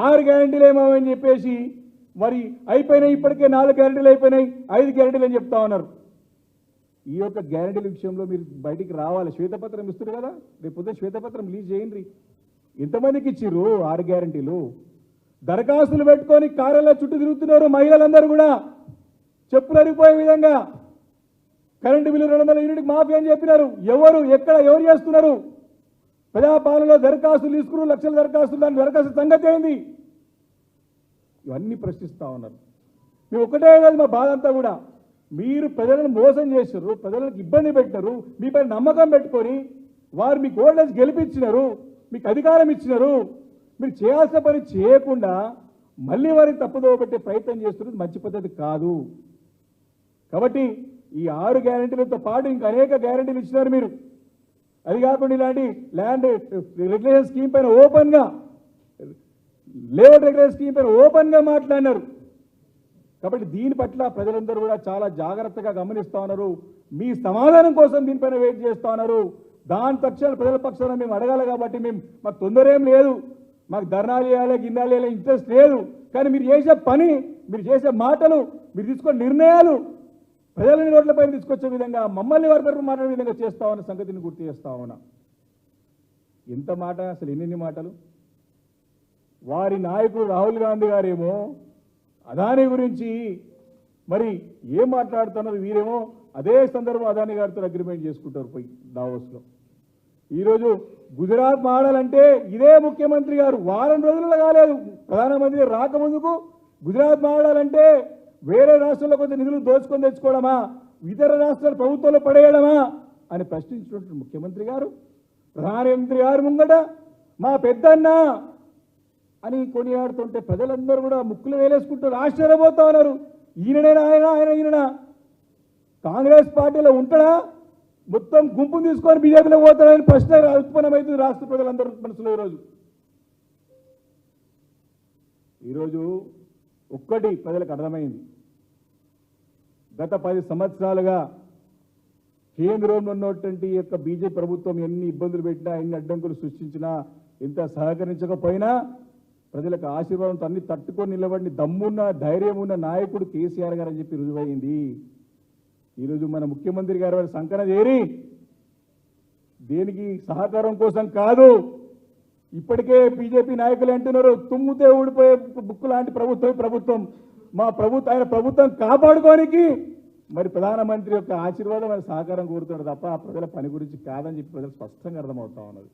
6 గ్యారెంటీలు ఏమో అని చెప్పేసి మరి అయిపోయినాయి, ఇప్పటికే 4 గ్యారెంటీలు అయిపోయినాయి, 5 గ్యారెంటీలు అని చెప్తా ఉన్నారు. ఈ యొక్క గ్యారెంటీల విషయంలో మీరు బయటికి రావాలి. శ్వేతపత్రం ఇస్తారు కదా, రేపు పొద్దున శ్వేతపత్రం రిలీజ్ చేయండి. ఎంతమందికి ఇచ్చిర్రు 6 గ్యారెంటీలు? దరఖాస్తులు పెట్టుకొని కార్యాలయ చుట్టూ తిరుగుతున్నారు మహిళలందరూ కూడా, చెప్పులు అరిగిపోయే విధంగా. కరెంటు బిల్లు 200 యూనిట్కి మాఫీ అని చెప్పినారు. ఎవరు ఎక్కడ ఎవరు చేస్తున్నారు? ప్రజాపాలనలో దరఖాస్తులు తీసుకున్నారు, లక్షల దరఖాస్తులు, దాని దరఖాస్తు సంగతి ఏంది? ఇవన్నీ ప్రశ్నిస్తూ ఉన్నారు. మేము ఒకటే కాదు, మా బాధ అంతా కూడా మీరు ప్రజలను మోసం చేశారు, ప్రజలకు ఇబ్బంది పెట్టినారు, మీపై నమ్మకం పెట్టుకొని వారు మీకు ఓట్లేసి గెలిపించినారు, మీకు అధికారం ఇచ్చినారు. మీరు చేయాల్సిన పని చేయకుండా మళ్ళీ వారిని తప్పుదోవ పెట్టే ప్రయత్నం చేస్తున్నది మంచి పద్ధతి కాదు. కాబట్టి ఈ 6 గ్యారెంటీలతో పాటు ఇంకా అనేక గ్యారెంటీలు ఇచ్చినారు మీరు. అది కాకుండా ఇలాంటి ల్యాండ్ రెగ్యులేషన్ స్కీమ్ పైన ఓపెన్గా, లేఅవుట్ రెగ్యులేషన్ స్కీమ్ పైన ఓపెన్గా మాట్లాడినారు. కాబట్టి దీని పట్ల ప్రజలందరూ కూడా చాలా జాగ్రత్తగా గమనిస్తూ ఉన్నారు. మీ సమాధానం కోసం దీనిపైన వెయిట్ చేస్తూ ఉన్నారు. దాని పక్షాన ప్రజల పక్షాన మేము అడగాలి. కాబట్టి మాకు తొందర ఏం లేదు, మాకు ధర్నాలు చేయాలి, గిన్నాలు చేయాలి ఇంట్రెస్ట్ లేదు. కానీ మీరు చేసే పని, మీరు చేసే మాటలు, మీరు తీసుకునే నిర్ణయాలు ప్రజలని రోడ్లపైన తీసుకొచ్చే విధంగా, మమ్మల్ని వారి తరఫున మాట్లాడే విధంగా చేస్తా ఉన్న సంగతిని గుర్తు చేస్తా ఉన్నా. ఎంత మాట, అసలు ఎన్ని మాటలు. వారి నాయకుడు రాహుల్ గాంధీ గారేమో అదానీ గురించి మరి ఏం మాట్లాడుతున్నారు, వీరేమో అదే సందర్భం అదానీ గారితో అగ్రిమెంట్ చేసుకుంటారు పోయి దావోస్లో. ఈరోజు గుజరాత్ మాడాలంటే ఇదే ముఖ్యమంత్రి గారు వారం రోజుల్లో కాలేదు, ప్రధానమంత్రి రాకముందుకు గుజరాత్ మాడాలంటే వేరే రాష్ట్రంలో కొంచెం నిధులు దోచుకొని తెచ్చుకోవడమా, ఇతర రాష్ట్రాల ప్రభుత్వంలో పడేయడమా అని ప్రశ్నించినటువంటి ముఖ్యమంత్రి గారు ప్రధానమంత్రి గారు ముంగట మా పెద్దన్న అని కొనియాడుతుంటే ప్రజలందరూ కూడా ముక్కులు వేలేసుకుంటారు, ఆశ్చర్యపోతా ఉన్నారు. ఈయననేనా ఈయననా కాంగ్రెస్ పార్టీలో ఉంటాడా, మొత్తం గుంపును తీసుకొని బీజేపీలో పోతాడని ప్రశ్న ఉత్పన్నమవుతుంది రాష్ట్ర ప్రజలందరూ మనసులో. ఈరోజు ఒక్కటి ప్రజలకు అర్థమైంది. గత 10 సంవత్సరాలుగా కేంద్రంలో ఉన్నటువంటి యొక్క బీజేపీ ప్రభుత్వం ఎన్ని ఇబ్బందులు పెట్టినా, ఎన్ని అడ్డంకులు సృష్టించినా, ఎంత సహకరించకపోయినా ప్రజలకు ఆశీర్వాదంతో అన్ని తట్టుకొని నిలబడిన దమ్మున్న ధైర్యం ఉన్న నాయకుడు కేసీఆర్ గారు అని చెప్పి రుజువైంది. ఈరోజు మన ముఖ్యమంత్రి గారు వారి సంకన చేరి దేనికి సహకారం కోసం కాదు, ఇప్పటికే బీజేపీ నాయకులు అంటున్నారు తుమ్ముతే ఊడిపోయే బుక్కు లాంటి ప్రభుత్వం మా ప్రభుత్వం, ఆయన ప్రభుత్వం కాపాడుకోనికి మరి ప్రధానమంత్రి యొక్క ఆశీర్వాదం ఆయన సహకారం కోరుతున్నారు తప్ప ఆ ప్రజల పని గురించి కాదని చెప్పి ప్రజలు స్పష్టంగా అర్థమవుతా ఉన్నది.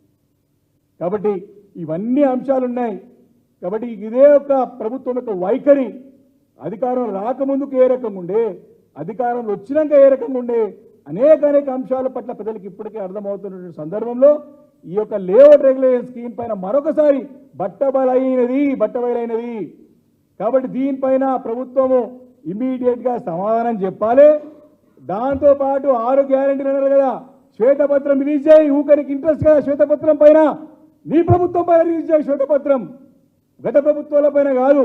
కాబట్టి ఇవన్నీ అంశాలు ఉన్నాయి. కాబట్టి ఇదే ఒక ప్రభుత్వం యొక్క వైఖరి అధికారం రాకముందుకు ఏ రకంగా ఉండే, అధికారంలో వచ్చినాక ఏ రకంగా ఉండే అనేక అంశాల పట్ల ప్రజలకు ఇప్పటికే అర్థమవుతున్న సందర్భంలో ఈ యొక్క లేఅవుట్ రెగ్యులేషన్ స్కీమ్ పైన మరొకసారి బట్టబయలైనది. కాబట్టి దీనిపైన ప్రభుత్వము ఇమీడియట్గా సమాధానం చెప్పాలి. దాంతోపాటు 6 గ్యారెంటీలు అన్నారు కదా, శ్వేతపత్రం రిలీజ్ చేయి. ఊకరికి ఇంట్రెస్ట్ కదా శ్వేతపత్రం పైన, నీ ప్రభుత్వం పైన రిలీజ్ చేయి శ్వేతపత్రం, గత ప్రభుత్వాల పైన కాదు.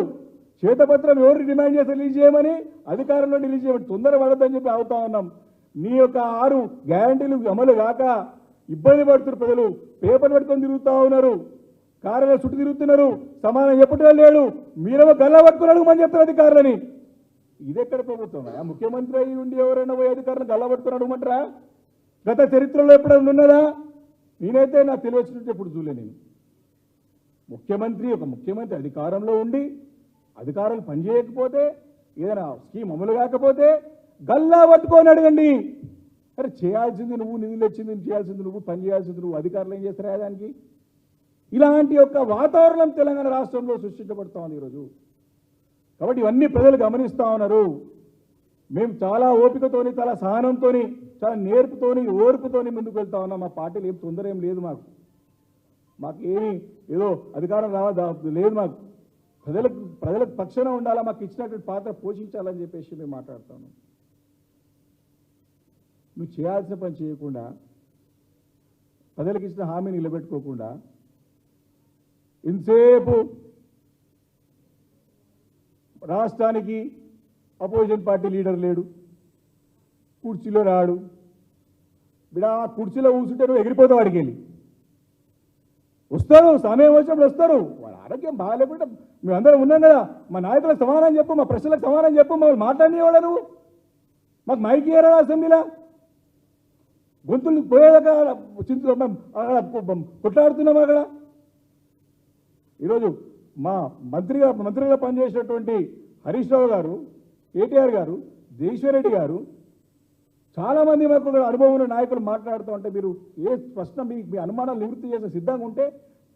శ్వేతపత్రం ఎవరు డిమాండ్ చేస్తే రిలీజ్ చేయమని, అధికారంలో రిలీజ్ చేయమని తొందర పడద్దని చెప్పి అవుతా ఉన్నాం. నీ యొక్క 6 గ్యారెంటీలు అమలు కాక ఇబ్బంది పడుతున్నారు ప్రజలు. పేపర్ పెట్టుకొని తిరుగుతూ ఉన్నారు, కార్యాలయం చుట్టూ తిరుగుతున్నారు, సమాధానం చెప్పడం లేడు. మీరేమో గల్లా పట్టుకుని అడుగుమని చెప్తారు అధికారులని. ఇదెక్కడ ప్రభుత్వం? ముఖ్యమంత్రి అయ్యి ఉండి ఎవరైనా పోయి అధికారులను గల్లా పట్టుకుని అడుగుమంటారా? గత చరిత్రలో ఎప్పుడైనా ఉన్నదా? నేనైతే నాకు తెలియచ్చినట్టు ఎప్పుడు చూడలే. నేను ఒక ముఖ్యమంత్రి అధికారంలో ఉండి అధికారులు పనిచేయకపోతే, ఏదైనా స్కీమ్ అమలు కాకపోతే గల్లా పట్టుకొని అడగండి. అరే చేయాల్సింది నువ్వు, నిధులు తెచ్చింది చేయాల్సింది నువ్వు, పని చేయాల్సింది నువ్వు, అధికారులు ఏం చేస్తారా దానికి? ఇలాంటి యొక్క వాతావరణం తెలంగాణ రాష్ట్రంలో సృష్టించబడుతూ ఉంది ఈరోజు. కాబట్టి ఇవన్నీ ప్రజలు గమనిస్తూ ఉన్నారు. మేము చాలా ఓపికతోని, చాలా సహనంతోని, చాలా నేర్పుతోని, ఓర్పుతోని ముందుకు వెళ్తా ఉన్నాం. మా పార్టీలు ఏం తొందర ఏం లేదు, మాకు ఏమి ఏదో అధికారం లేదు. మాకు ప్రజలకు పక్షాన ఉండాలా, మాకు ఇచ్చినటువంటి పాత్ర పోషించాలని చెప్పేసి మేము మాట్లాడుతాము. నువ్వు చేయాల్సిన పని చేయకుండా, ప్రజలకు ఇచ్చిన హామీని నిలబెట్టుకోకుండా ఇంతసేపు రాష్ట్రానికి అపోజిషన్ పార్టీ లీడర్ లేడు, కుర్చీలో రాడు, బిడా కుర్చీలో కూర్చుంటే నువ్వు ఎగిరిపోతావు. వాడికి వెళ్ళి వస్తారు, సమయం వచ్చినప్పుడు వస్తారు. వాళ్ళ ఆరోగ్యం బాగాలేకుండా మేము అందరం ఉన్నాం కదా, మా నాయకులకు సమాధానం చెప్పు, మా ప్రశ్నలకు సమాధానం చెప్పు, మమ్మల్ని మాట్లాడినవాడా నువ్వు? మాకు మైక్ ఇయ్యరా అసెంబ్లీలా? గొంతులు పోయేదాకా కొట్లాడుతున్నాం అక్కడ. ఈరోజు మా మంత్రిగా పనిచేసినటువంటి హరీష్ రావు గారు, కేటీఆర్ గారు, ఈశ్వర్ గారు, చాలామంది మాకు అనుభవం ఉన్న నాయకులు మాట్లాడుతూ ఉంటే మీరు ఏ ప్రశ్న మీ అనుమానాలు నివృత్తి చేసే సిద్ధంగా ఉంటే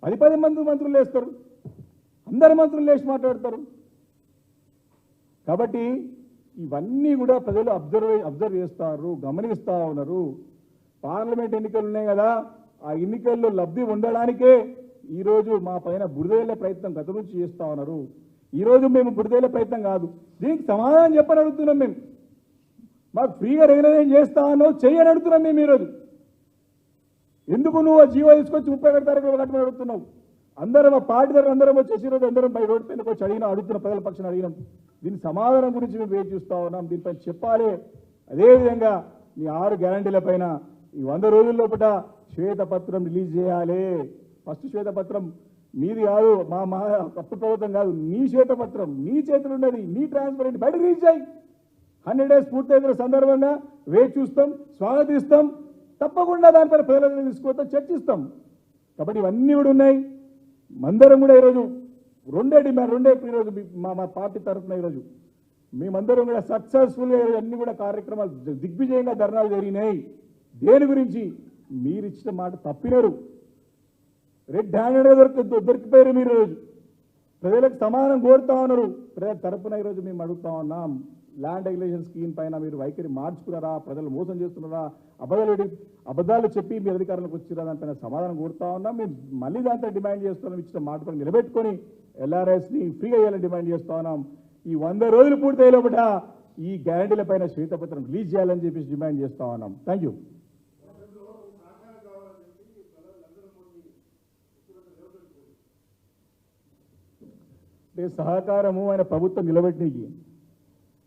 10 మంది మంత్రులు లేస్తారు, అందరు మంత్రులు లేచి మాట్లాడతారు. కాబట్టి ఇవన్నీ కూడా ప్రజలు అబ్జర్వ్ చేస్తారు, గమనిస్తూ ఉన్నారు. పార్లమెంట్ ఎన్నికలు ఉన్నాయి కదా, ఆ ఎన్నికల్లో లబ్ధి ఉండడానికే ఈరోజు మా పైన బురదేళ్లే ప్రయత్నం గత నుంచి చేస్తూ ఉన్నారు. ఈరోజు మేము బురదేళ్లే ప్రయత్నం కాదు, దీనికి సమాధానం చెప్పని అడుగుతున్నాం. మేము మాకు ఫ్రీగా రెగ్యులరైజ్ చేస్తానో చెయ్యని అడుగుతున్నాం మేము ఈరోజు. ఎందుకు నువ్వు జీవో తీసుకొచ్చి 31 తారీఖులో కట్టమని అడుగుతున్నావు? అందరం ఆ పార్టీ దగ్గర అందరం వచ్చేసి ఈరోజు అందరం బై రోడ్డు పైన వచ్చి అడుగుతున్న ప్రజల పక్షాన్ని అడిగినాం. దీని సమాధానం గురించి మేము వేచి చూస్తూ ఉన్నాం, దీనిపై చెప్పాలి. అదేవిధంగా మీ 6 గ్యారంటీల పైన ఈ 100 రోజుల లోపల శ్వేతపత్రం రిలీజ్ చేయాలి. ఫస్ట్ శ్వేతపత్రం మీది కాదు, మా అప్పు ప్రభుత్వం కాదు, నీ శ్వేతపత్రం నీ చేతులు ఉన్నది, నీ ట్రాన్స్పరెంట్ బయట రిలీజ్ చేయి. 100 days పూర్తయిన సందర్భంగా వేచి చూస్తాం, స్వాగతిస్తాం, తప్పకుండా దానిపైన ప్రజలను తీసుకొస్తాం, చర్చిస్తాం. కాబట్టి ఇవన్నీ కూడా ఉన్నాయి. మందరం కూడా ఈరోజు రెండే ఈరోజు మా పార్టీ తరఫున ఈరోజు మేమందరం కూడా సక్సెస్ఫుల్గా అన్ని కూడా కార్యక్రమాలు దిగ్విజయంగా ధర్నాలు జరిగినాయి. దేని గురించి? మీరు ఇచ్చిన మాట తప్పినారు, రెడ్ హ్యాండెడ్గా దొరికిపోయారు. మీరు ఈరోజు ప్రజలకు సమాధానం కోరుతా ఉన్నారు. ప్రజల తరఫున ఈరోజు మేము అడుగుతా ఉన్నాం, ల్యాండ్ రెగ్యులేషన్ స్కీమ్ పైన మీరు వైఖరి మార్చుకున్నారా? ప్రజలు మోసం చేస్తున్నారా? అబద్ధాలు చెప్పి మీ అధికారులకు వచ్చిరా? దానిపైన సమాధానం కోరుతా ఉన్నాం. మేము మళ్ళీ దాంతో డిమాండ్ చేస్తున్నాం, ఇచ్చిన మాట పైన నిలబెట్టుకొని LRSని ఫ్రీగా చేయాలని డిమాండ్ చేస్తా ఉన్నాం. ఈ 100 రోజులు పూర్తయ్యే లోపల ఈ గ్యారంటీల పైన శ్వేతపత్రం రిలీజ్ చేయాలని చెప్పేసి డిమాండ్ చేస్తా ఉన్నాం. Thank you. సహకారము ఆయన ప్రభుత్వం నిలబెట్టినకి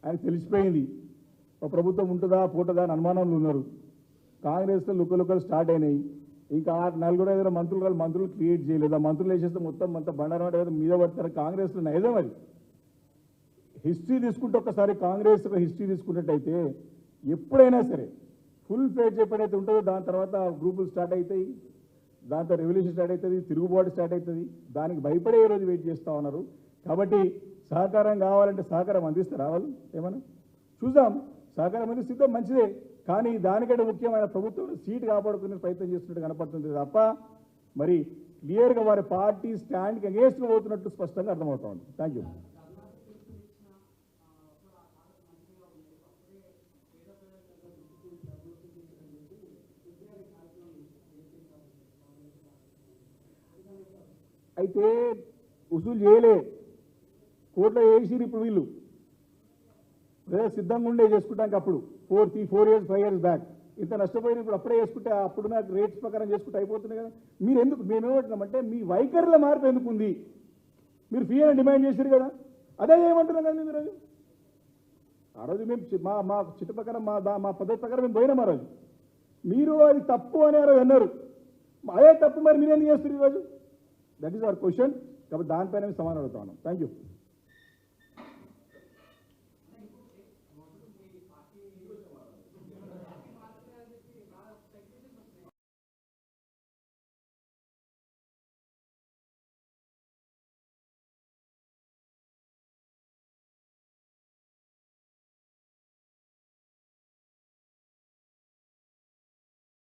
ఆయన తెలిసిపోయింది. ఒక ప్రభుత్వం ఉంటుందా పోతుందా అని అనుమానంలో ఉన్నారు. కాంగ్రెస్లో లుక్కలు స్టార్ట్ అయినాయి. ఇంకా 4-5 మంత్రులు క్రియేట్ చేయలేదు. ఆ మంత్రులు వేసేస్తే మొత్తం అంతా బండారం మీద పడతారు. కాంగ్రెస్లో నైజం అది. హిస్టరీ తీసుకుంటే ఒక్కసారి కాంగ్రెస్ హిస్టరీ తీసుకున్నట్టయితే ఎప్పుడైనా సరే ఫుల్ ఫ్లేజ్ ఎప్పుడైతే ఉంటుందో దాని తర్వాత గ్రూపులు స్టార్ట్ అవుతాయి, దాంతో రెవల్యూషన్ స్టార్ట్ అవుతుంది, తిరుగుబాటు స్టార్ట్ అవుతుంది. దానికి భయపడే రోజు వెయిట్ చేస్తూ ఉన్నారు. కాబట్టి సహకారం కావాలంటే సహకారం అందిస్తారు. రావాలి ఏమన్నా చూద్దాం, సహకారం అందిస్తే మంచిదే. కానీ దానికంటే ముఖ్యమైన ప్రభుత్వం సీటు కాపాడుకునే ప్రయత్నం చేస్తున్నట్టు కనపడుతుంది తప్ప మరి క్లియర్గా వారి పార్టీ స్టాండ్కి అగేన్స్ట్గా పోతున్నట్టు స్పష్టంగా అర్థమవుతా ఉంది. Thank you. అయితే వసూలు చేయలే, కోర్టులో వేసిరు. ఇప్పుడు వీళ్ళు సిద్ధంగా ఉండే చేసుకుంటానికి అప్పుడు 4 years 5 years బ్యాక్ ఇంత నష్టపోయిన ఇప్పుడు అప్పుడే చేసుకుంటే అప్పుడున్న రేట్స్ ప్రకారం చేసుకుంటే అయిపోతుంది కదా. మీరు ఎందుకు మేమేమంటున్నామంటే మీ వైఖరిలో మార్పు ఎందుకు ఉంది? మీరు ఫీ అని డిమాండ్ చేశారు కదా, అదే ఏమంటున్నాం కదా మేము ఈరోజు. ఆ రోజు మేము మా చిట్ట ప్రకారం మా పద్ధతి ప్రకారం మేము పోయినాం. ఆ రోజు మీరు అది తప్పు అని ఆ రోజు అన్నారు. అదే తప్పు మరి మీరు ఎందుకు చేస్తారు ఈరోజు? That is our question. కాబట్టి దానిపైన సమాధానం అడుగుతా ఉన్నాం. Thank you.